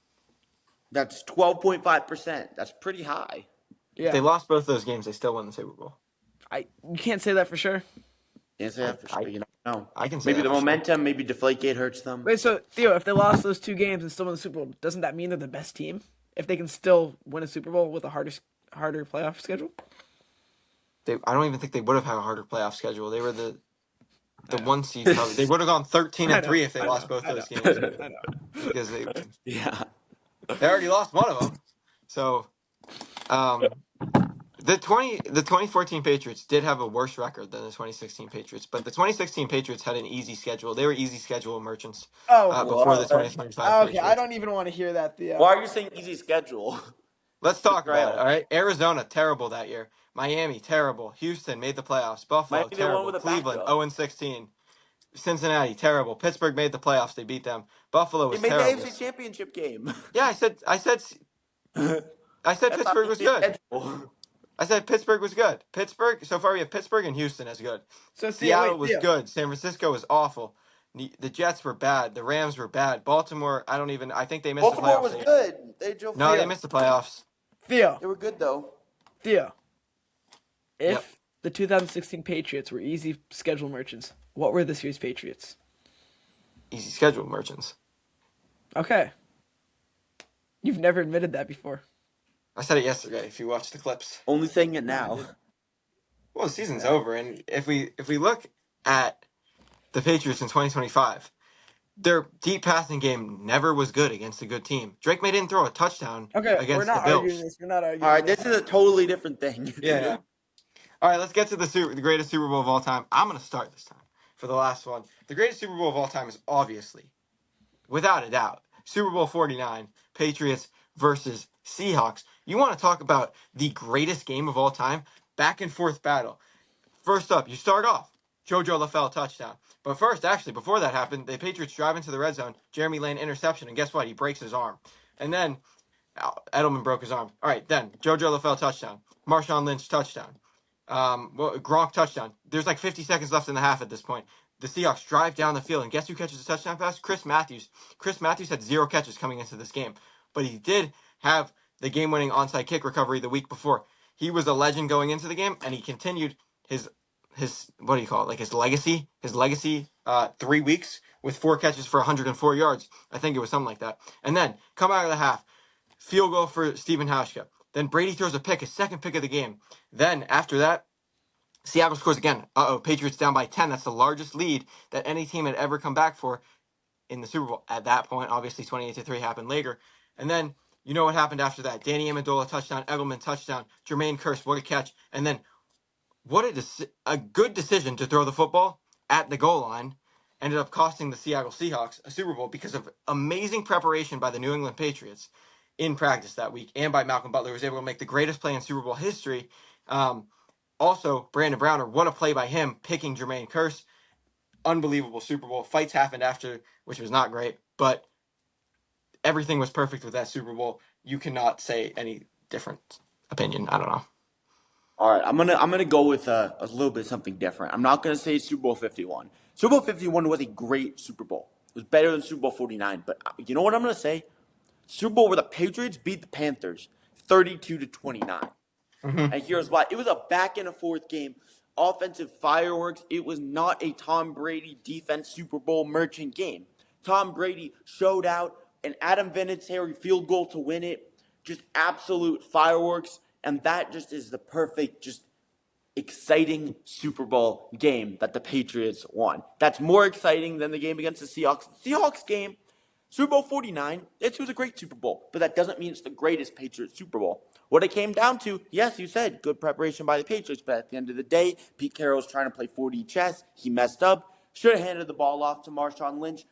that's 12.5%. That's pretty high. If Yeah, they lost both those games, they still won the Super Bowl. you can't say that for sure. Can't say that for sure. You don't know. I can say Maybe that the for sure. momentum, maybe Deflategate hurts them. Wait, so Theo, if they lost those 2 games and still win the Super Bowl, doesn't that mean they're the best team? If they can still win a Super Bowl with a harder playoff schedule? I don't even think they would have had a harder playoff schedule. They were the 1 seed. Probably. They would have gone 13-3 if they lost both those games. I know. Because Yeah. they already lost one of them. So, the 2014 Patriots did have a worse record than the 2016 Patriots, but the 2016 Patriots had an easy schedule. They were easy schedule merchants before the 2025 Okay, I Patriots. don't even want to hear that, Theo. Why are you saying easy schedule? Let's talk about it. Right. All right, Arizona terrible that year. Miami terrible. Houston made the playoffs. Buffalo Miami, they won terrible. with a Cleveland backup. 0-16. Cincinnati terrible. Pittsburgh made the playoffs. They beat them. Buffalo They was made terrible. the AFC Championship game. Yeah, I said Pittsburgh was good. I said Pittsburgh was good. So far we have Pittsburgh and Houston as good. So Seattle was good. San Francisco was awful. The Jets were bad. The Rams were bad. Baltimore, I think they missed Baltimore the playoffs. was good. They drove No, Theo. they missed the playoffs. Theo, They were good though. if Yep. the 2016 Patriots were easy schedule merchants, what were this year's Patriots? Easy schedule merchants. Okay. You've never admitted that before. I said it yesterday if you watch the clips. Only saying it now. Well, the season's over, and if we look at the Patriots in 2025, their deep passing game never was good against a good team. Drake May didn't throw a touchdown Okay, against we're not the Bills. arguing this. We're not arguing. All right, this is a totally different thing. Yeah. All right, let's get to the greatest Super Bowl of all time. I'm going to start this time for the last one. The greatest Super Bowl of all time is obviously, without a doubt, Super Bowl 49, Patriots versus Seahawks. You want to talk about the greatest game of all time? Back and forth battle. First up, you start off JoJo LaFell touchdown. But first, actually, before that happened, the Patriots drive into the red zone. Jeremy Lane interception, and guess what? He breaks his arm. And then Edelman broke his arm. All right, then JoJo LaFell touchdown. Marshawn Lynch touchdown. Gronk touchdown. There's like 50 seconds left in the half at this point. The Seahawks drive down the field, and guess who catches a touchdown pass? Chris Matthews. Chris Matthews had 0 catches coming into this game, but he did have the game-winning onside kick recovery the week before. He was a legend going into the game, and he continued his what do you call it? Like his legacy. 3 weeks with 4 catches for 104 yards. I think it was something like that. And then come out of the half, field goal for Stephen Hauschka. Then Brady throws a pick, his second pick of the game. Then after that, Seattle scores again. Patriots down by 10. That's the largest lead that any team had ever come back for in the Super Bowl. At that point, obviously 28-3 happened later. And then you know what happened after that. Danny Amendola touchdown, Edelman touchdown, Jermaine Kearse, what a catch. And then what a good decision to throw the football at the goal line. Ended up costing the Seattle Seahawks a Super Bowl because of amazing preparation by the New England Patriots in practice that week, and by Malcolm Butler, who was able to make the greatest play in Super Bowl history. Also, Brandon Browner, what a play by him, picking Jermaine Kearse. Unbelievable Super Bowl. Fights happened after, which was not great, but everything was perfect with that Super Bowl. You cannot say any different opinion. I don't know. All right, I'm gonna go with a little bit something different. I'm not gonna say Super Bowl 51. Super Bowl 51 was a great Super Bowl. It was better than Super Bowl 49. But you know what I'm gonna say? Super Bowl where the Patriots beat the Panthers 32-29. Mm-hmm. And here's why. It was a back and a forth game. Offensive fireworks. It was not a Tom Brady defense Super Bowl merchant game. Tom Brady showed out an Adam Vinatieri field goal to win it. Just absolute fireworks. And that just is the perfect, just exciting Super Bowl game that the Patriots won. That's more exciting than the game against the Seahawks. The Seahawks game, Super Bowl 49, it was a great Super Bowl, but that doesn't mean it's the greatest Patriots Super Bowl. What it came down to, yes, you said good preparation by the Patriots, but at the end of the day, Pete Carroll's trying to play 4D chess. He messed up. Should have handed the ball off to Marshawn Lynch.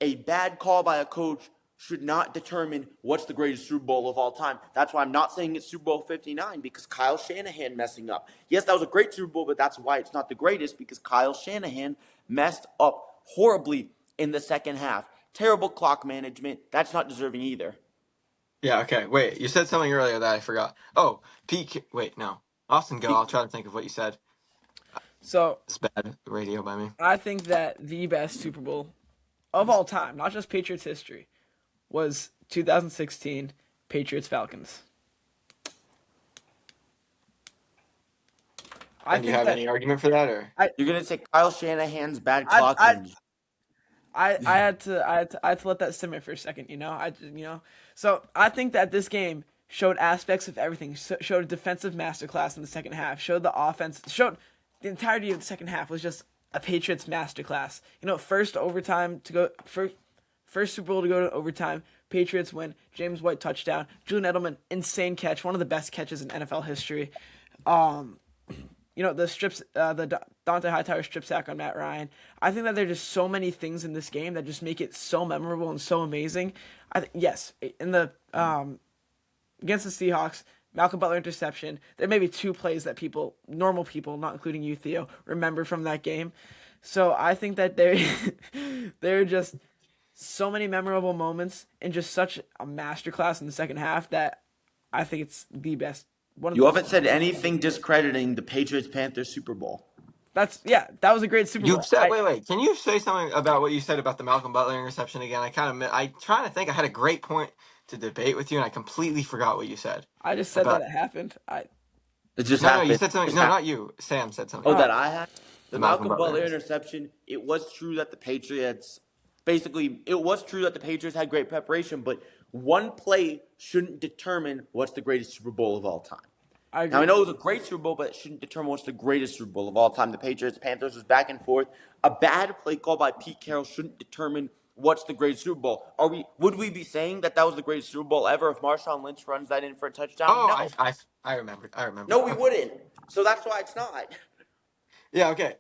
A bad call by a coach should not determine what's the greatest Super Bowl of all time. That's why I'm not saying it's Super Bowl 59, because Kyle Shanahan messing up. Yes, that was a great Super Bowl, but that's why it's not the greatest, because Kyle Shanahan messed up horribly in the second half. Terrible clock management. That's not deserving either. Yeah, okay. Wait, you said something earlier that I forgot. Oh, wait, no. Austin, go. I'll try to think of what you said. So It's bad radio by me. I think that the best Super Bowl of all time, not just Patriots history, was 2016 Patriots Falcons. Do you have any argument for that, or? You're gonna say Kyle Shanahan's bad clock management. I had to let that simmer for a second, So I think that this game showed aspects of everything. Showed a defensive masterclass in the second half. Showed the offense. Showed the entirety of the second half was just a Patriots masterclass. First overtime to go first Super Bowl to go to overtime. Patriots win. James White touchdown. Julian Edelman insane catch. One of the best catches in NFL history. The strips, the Dante Hightower strip sack on Matt Ryan. I think that there are just so many things in this game that just make it so memorable and so amazing. Yes, in the against the Seahawks, Malcolm Butler interception. There may be 2 plays that normal people, not including you, Theo, remember from that game. So I think that there are just so many memorable moments and just such a masterclass in the second half that I think it's the best. You haven't said anything discrediting the Patriots-Panthers Super Bowl. That was a great Super Bowl. Wait. Can you say something about what you said about the Malcolm Butler interception again? I'm trying to think. I had a great point to debate with you, and I completely forgot what you said. I just said that it happened. It just happened. No, you said something. No, not you. Sam said something. Oh, that I had? The Malcolm Malcolm Butler Butler interception, it was true that the Patriots had great preparation, but one play shouldn't determine what's the greatest Super Bowl of all time. I agree. Now, I know it was a great Super Bowl, but it shouldn't determine what's the greatest Super Bowl of all time. The Patriots-Panthers was back and forth. A bad play call by Pete Carroll shouldn't determine what's the greatest Super Bowl. Would we be saying that was the greatest Super Bowl ever if Marshawn Lynch runs that in for a touchdown? Oh, no. I remember. No, we wouldn't. So that's why it's not. Yeah, okay.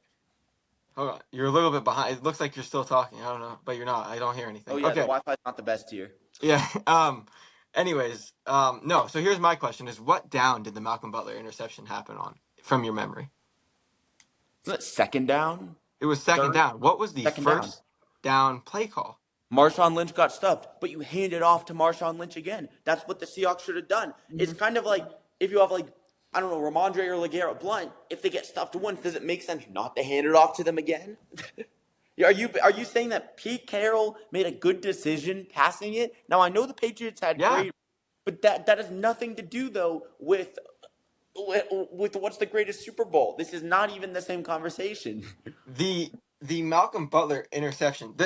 Hold on. You're a little bit behind. It looks like you're still talking. I don't know, but you're not. I don't hear anything. Oh, yeah, okay. the Wi-Fi's not the best here. Yeah. Anyways, no. So here's my question: what down did the Malcolm Butler interception happen on, from your memory? Was it second down? It was second Third? down. What was the Second down. first down play call? Marshawn Lynch got stuffed, but you hand it off to Marshawn Lynch again. That's what the Seahawks should have done. It's kind of like if you have I don't know, Ramondre or LeGarrette Blount, if they get stuffed once, does it make sense not to hand it off to them again? Are you saying that Pete Carroll made a good decision passing it? Now I know the Patriots had great, but that has nothing to do though with what's the greatest Super Bowl. This is not even the same conversation. The Malcolm Butler interception,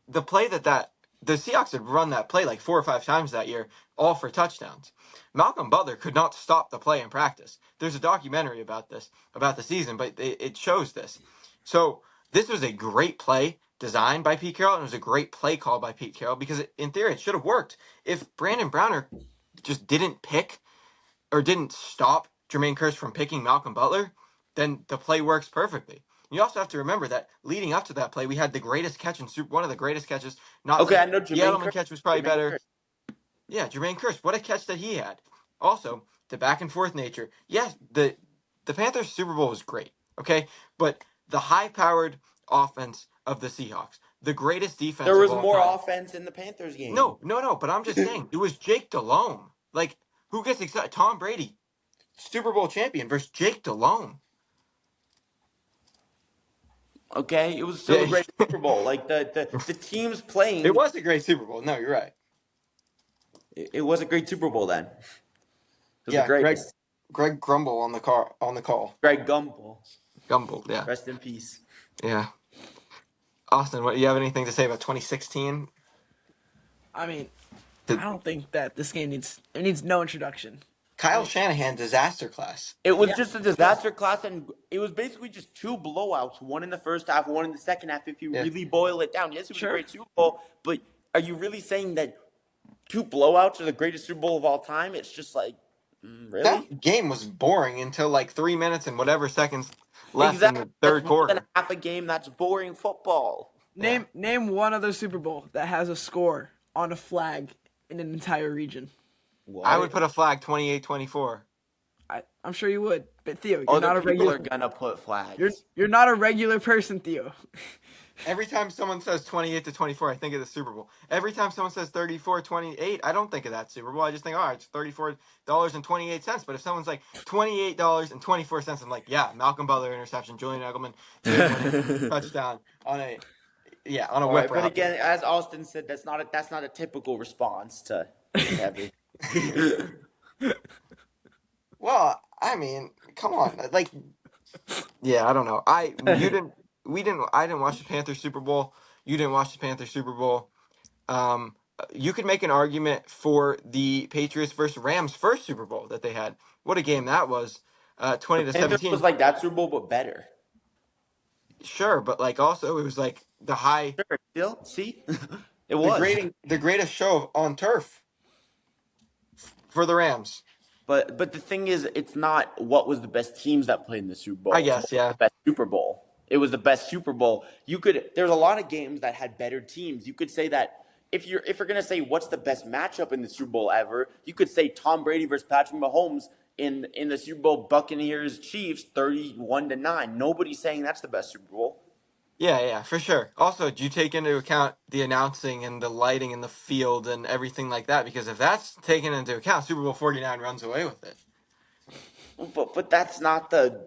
the play that the Seahawks had run that play like 4 or 5 times that year, all for touchdowns. Malcolm Butler could not stop the play in practice. There's a documentary about this, about the season, but it shows this. So this was a great play designed by Pete Carroll, and it was a great play call by Pete Carroll because in theory it should have worked. If Brandon Browner just didn't pick or didn't stop Jermaine Kearse from picking Malcolm Butler, then the play works perfectly. You also have to remember that leading up to that play, we had the greatest catch in one of the greatest catches. Okay, I know the Edelman Kearse. catch was probably better. Kearse. Yeah, Jermaine Kearse, what a catch that he had. Also, the back and forth nature. Yes, the Panthers Super Bowl was great, okay? But the high-powered offense of the Seahawks, the greatest defense There was of all more time. offense in the Panthers game. No, but I'm just saying, it was Jake Delhomme. Like, who gets excited? Tom Brady, Super Bowl champion versus Jake Delhomme. Okay, it was still a great Super Bowl. Like the teams playing. It was a great Super Bowl. No, you're right. It was a great Super Bowl then. It was Yeah, the greatest. Greg Grumble on the call. Greg Gumbel. Gumbel, yeah. Rest in peace. Yeah. Austin, what you have anything to say about 2016? I mean, I don't think that this game needs no introduction. Kyle Shanahan disaster class. It was just a disaster class, and it was basically just 2 blowouts, one in the first half, one in the second half, if you really boil it down. Yes, it was a great Super Bowl, but are you really saying that 2 blowouts are the greatest Super Bowl of all time? It's just like, really? That game was boring until like 3 minutes and whatever seconds left in the third quarter. More than half a game, that's boring football. Name one other Super Bowl that has a score on a flag in an entire region. What? I would put a flag 28-24. I'm sure you would, but Theo, you're not a regular. People are gonna put flags. You're not a regular person, Theo. Every time someone says 28-24, I think of the Super Bowl. Every time someone says 34-28, I don't think of that Super Bowl. I just think, all right, it's $34.28. But if someone's like $28.24, I'm like, yeah, Malcolm Butler interception, Julian Edelman touchdown on a whip route. But again, as Austin said, that's not a typical response to everything. Well, I mean, come on, like, yeah, I don't know. I didn't watch the Panthers Super Bowl. You didn't watch the Panthers Super Bowl. You could make an argument for the Patriots versus Rams first Super Bowl that they had. What a game that was. 20-17. It was like that Super Bowl, but better. Sure, but like also it was like the high. Sure, still, see, it was the greatest show on turf for the Rams. But the thing is, it's not what was the best teams that played in the Super Bowl. I guess, yeah. The best Super Bowl. It was the best Super Bowl. There's a lot of games that had better teams. You could say that if you're gonna say what's the best matchup in the Super Bowl ever, you could say Tom Brady versus Patrick Mahomes in the Super Bowl, Buccaneers Chiefs 31-9. Nobody's saying that's the best Super Bowl. Yeah, for sure. Also, do you take into account the announcing and the lighting in the field and everything like that? Because if that's taken into account, Super Bowl 49 runs away with it. But that's not the.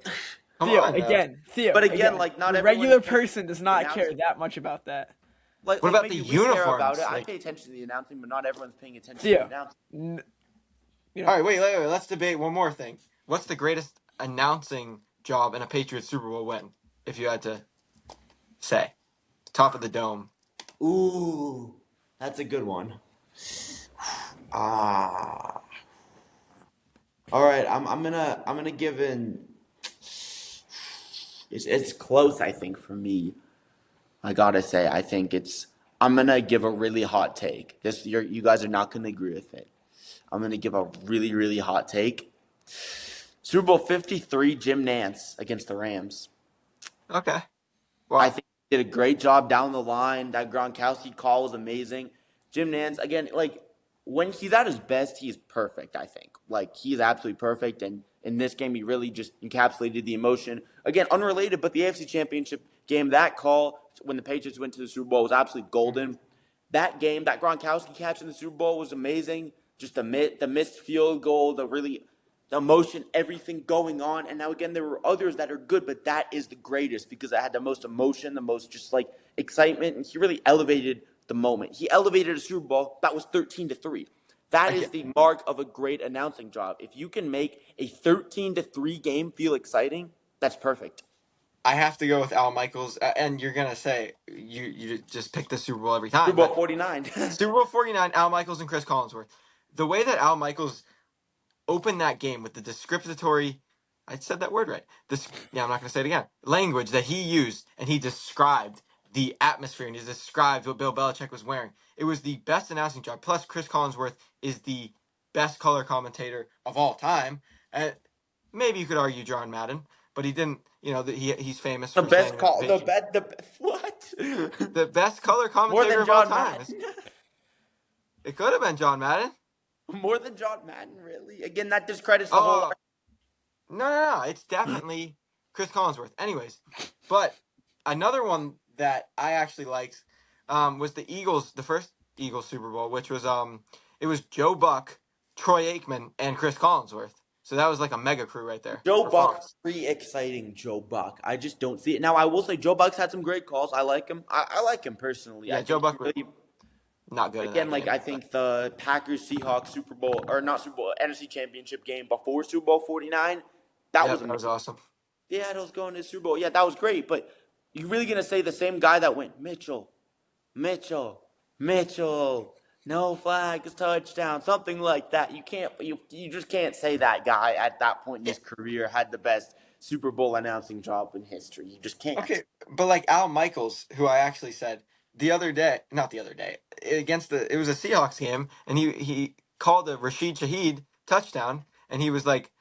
Theo. But again, like not a regular person does not care that much about that. What about the uniforms? About it. I pay attention to the announcing, but not everyone's paying attention to the announcing. All right, wait. Let's debate one more thing. What's the greatest announcing job in a Patriots Super Bowl win? If you had to say, top of the dome. Ooh, that's a good one. All right, I'm gonna give in. It's close, I think, for me. I gotta say, I think I'm gonna give a really hot take. You guys are not gonna agree with it. I'm gonna give a really, really hot take. Super Bowl 53, Jim Nantz against the Rams. Okay. Well, I think he did a great job down the line. That Gronkowski call was amazing. Jim Nantz, again, like when he's at his best, he's perfect. I think, like he's absolutely perfect, and in this game, he really just encapsulated the emotion. Again, unrelated, but the AFC Championship game, that call when the Patriots went to the Super Bowl was absolutely golden. That game, that Gronkowski catch in the Super Bowl was amazing. Just the missed field goal, the emotion, everything going on. And now again, there were others that are good, but that is the greatest because it had the most emotion, the most just like excitement, and he really elevated the moment. He elevated a Super Bowl that was 13-3. That is the mark of a great announcing job. If you can make a 13-3 game feel exciting, that's perfect. I have to go with Al Michaels, and you're gonna say you just pick the Super Bowl every time. Super Bowl 49. Super Bowl 49, Al Michaels and Chris Collinsworth. The way that Al Michaels opened that game with the descriptatory, I said that word right. I'm not gonna say it again. Language that he used, and he described the atmosphere, and he described what Bill Belichick was wearing. It was the best announcing job. Plus, Chris Collinsworth is the best color commentator of all time. And maybe you could argue John Madden, but he didn't. He's famous The for best saying call. What? the best color More commentator than of all John time. Madden. It could have been John Madden. More than John Madden, really? Again, that discredits the whole. No. It's definitely Chris Collinsworth. Anyways, but another one that I actually liked was the Eagles, the first Eagles Super Bowl, which was it was Joe Buck, Troy Aikman, and Chris Collinsworth. So that was like a mega crew right there. Joe Buck, pretty exciting. Joe Buck. I just don't see it. Now, I will say Joe Buck's had some great calls. I like him. I like him personally. Yeah, Joe Buck really, not good. Again, I think the Packers Seahawks Super Bowl, or not Super Bowl, NFC Championship game before Super Bowl 49, that was awesome. Yeah, it was going to the Super Bowl. Yeah, that was great. But you're really gonna say the same guy that went Mitchell, no flag, it's touchdown, something like that. You just can't say that guy at that point in his career had the best Super Bowl announcing job in history. You just can't. Okay, but like Al Michaels, who I actually said not the other day, it was a Seahawks game, and he called a Rashid Shaheed touchdown, and he was like,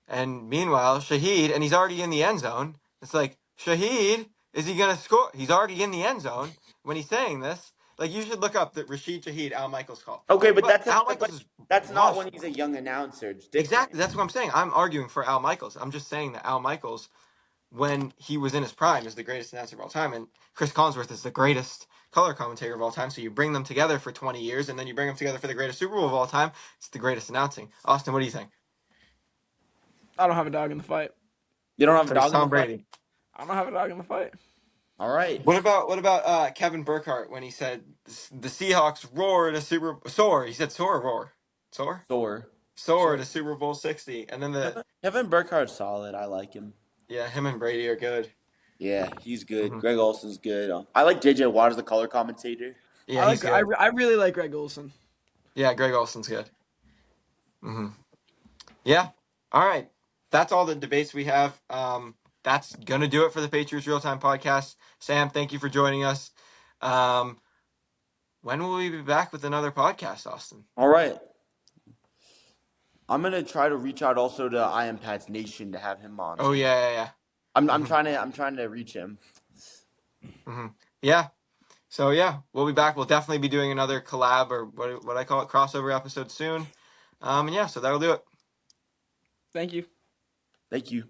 and meanwhile Shaheed, and he's already in the end zone. It's like, Shaheed, is he gonna score? He's already in the end zone when he's saying this. Like, you should look up the Rashid Shaheed Al Michaels call. Okay, but that's not not when he's a young announcer. Exactly, that's what I'm saying. I'm arguing for Al Michaels. I'm just saying that Al Michaels, when he was in his prime, is the greatest announcer of all time, and Chris Collinsworth is the greatest color commentator of all time. So you bring them together for 20 years, and then you bring them together for the greatest Super Bowl of all time. It's the greatest announcing. Austin, what do you think? I don't have a dog in the fight. You don't have a dog in the Tom Brady. fight? I don't have a dog in the fight. All right. What about Kevin Burkhardt when he said the Seahawks roar to soar? He said soar, roar, soar to Super Bowl 60, and then Kevin Burkhardt's solid. I like him. Yeah, him and Brady are good. Yeah, he's good. Greg Olson's good. I like JJ Watt as the color commentator. Yeah, he's good. I really like Greg Olson. Yeah, Greg Olson's good. Yeah. All right. That's all the debates we have. That's going to do it for the Patriots Real Time Podcast. Sam, thank you for joining us. When will we be back with another podcast, Austin? All right. I'm going to try to reach out also to I Am Pat's Nation to have him on. Oh, yeah. I'm trying to reach him. Yeah. So, yeah, we'll be back. We'll definitely be doing another collab, or what I call it, crossover episode soon. And yeah, so that'll do it. Thank you. Thank you.